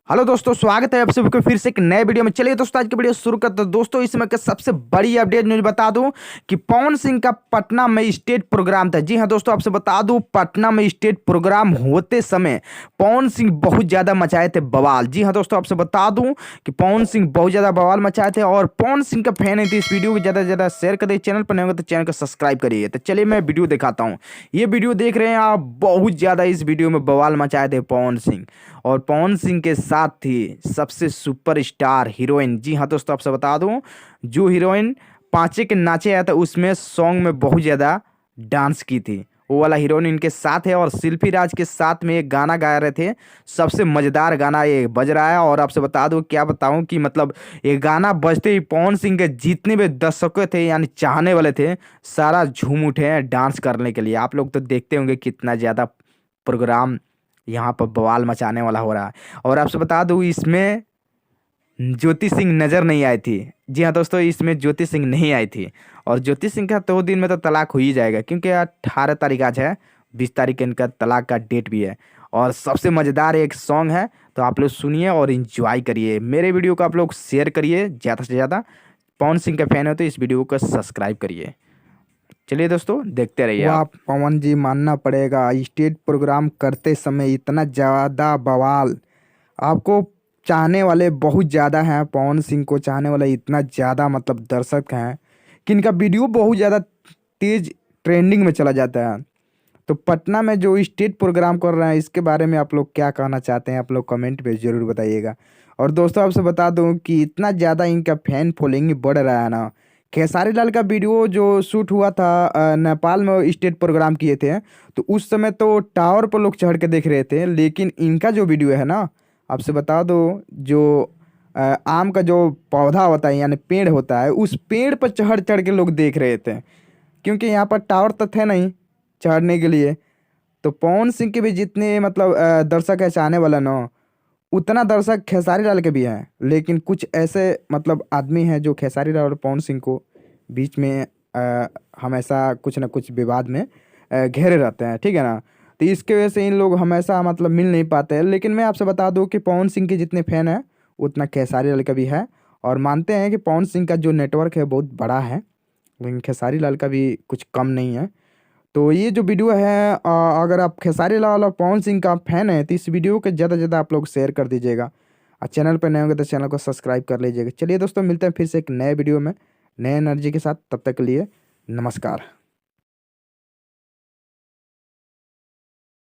Hello दोस्तों, स्वागत है आप सभी को फिर से एक नए वीडियो में। चलिए दोस्तों, आज की वीडियो शुरू करते हैं। दोस्तों, इस समय का सबसे बड़ी अपडेट न्यूज बता दूं कि पवन सिंह का पटना में स्टेज प्रोग्राम था। जी हां दोस्तों, आपसे बता दूं, पटना में स्टेज प्रोग्राम होते समय पवन सिंह बहुत ज्यादा मचाए थे बवाल। जी हां दोस्तों, आपसे बता दूं कि पवन सिंह बहुत ज्यादा बवाल मचाए थे और पवन सिंह का फैन है तो इस वीडियो को ज्यादा से ज्यादा शेयर करिए। चैनल पर नहीं होगा तो चैनल को सब्सक्राइब करिए। तो चलिए मैं वीडियो दिखाता हूँ। ये वीडियो देख रहे हैं आप, बहुत ज्यादा इस वीडियो में बवाल मचाए थे पवन सिंह। और पवन सिंह के साथ थी सबसे सुपरस्टार हीरोइन। जी हाँ दोस्तों, आपसे बता दूं, जो हीरोइन पांचे के नाचे आया था उसमें सॉन्ग में बहुत ज़्यादा डांस की थी, वो वाला हीरोइन इनके साथ है। और शिल्पी राज के साथ में एक गाना गा रहे थे, सबसे मज़ेदार गाना ये बज रहा है। और आपसे बता दूं, क्या बताऊं कि मतलब ये गाना बजते ही पवन सिंह के जितने भी दर्शक थे यानी चाहने वाले थे, सारा झूम उठे हैं डांस करने के लिए। आप लोग तो देखते होंगे कितना ज़्यादा प्रोग्राम यहाँ पर बवाल मचाने वाला हो रहा है। और आपसे बता दूं, इसमें ज्योति सिंह नज़र नहीं आई थी। जी हाँ दोस्तों, इसमें ज्योति सिंह नहीं आई थी। और ज्योति सिंह का 2 दिन में तो तलाक हो ही जाएगा, क्योंकि 18 तारीख आज है, 20 तारीख इनका तलाक का डेट भी है। और सबसे मज़ेदार एक सॉन्ग है, तो आप लोग सुनिए और इंजॉय करिए। मेरे वीडियो को आप लोग शेयर करिए ज़्यादा से ज़्यादा। पवन सिंह का फैन हो तो इस वीडियो को सब्सक्राइब करिए। चलिए दोस्तों, देखते रहिए वाह आप। पवन जी, मानना पड़ेगा, स्टेज प्रोग्राम करते समय इतना ज़्यादा बवाल। आपको चाहने वाले बहुत ज़्यादा हैं, पवन सिंह को चाहने वाले इतना ज़्यादा मतलब दर्शक हैं कि इनका वीडियो बहुत ज़्यादा तेज ट्रेंडिंग में चला जाता है। तो पटना में जो स्टेज प्रोग्राम कर रहे हैं, इसके बारे में आप लोग क्या कहना चाहते हैं? आप लोग कमेंट पे ज़रूर बताइएगा। और दोस्तों, आपसे बता दूं कि इतना ज़्यादा इनका फैन फॉलोइंग बढ़ रहा है ना। खेसारी लाल का वीडियो जो शूट हुआ था, नेपाल में स्टेज प्रोग्राम किए थे, तो उस समय तो टावर पर लोग चढ़ के देख रहे थे। लेकिन इनका जो वीडियो है ना, आपसे बता दो, जो आम का जो पौधा होता है यानी पेड़ होता है, उस पेड़ पर चढ़ चढ़ के लोग देख रहे थे, क्योंकि यहाँ पर टावर तो थे नहीं चढ़ने के लिए। तो पवन सिंह के भी जितने मतलब दर्शक है चाहने वाला ना, उतना दर्शक खेसारी लाल के भी हैं। लेकिन कुछ ऐसे मतलब आदमी हैं जो खेसारी लाल और पवन सिंह को बीच में हमेशा कुछ ना कुछ विवाद में घेरे रहते हैं, ठीक है ना। तो इसके वजह से इन लोग हमेशा मतलब मिल नहीं पाते हैं। लेकिन मैं आपसे बता दूं कि पवन सिंह के जितने फैन हैं उतना खेसारी लाल का भी है। और मानते हैं कि पवन सिंह का जो नेटवर्क है बहुत बड़ा है, लेकिन खेसारी लाल का भी कुछ कम नहीं है। तो ये जो वीडियो है, अगर आप खेसारी लाल और पवन सिंह का फैन है तो इस वीडियो को ज़्यादा से ज़्यादा आप लोग शेयर कर दीजिएगा। और चैनल पर नए होंगे तो चैनल को सब्सक्राइब कर लीजिएगा। चलिए दोस्तों, मिलते हैं फिर से एक नए वीडियो में नए एनर्जी के साथ। तब तक के लिए नमस्कार।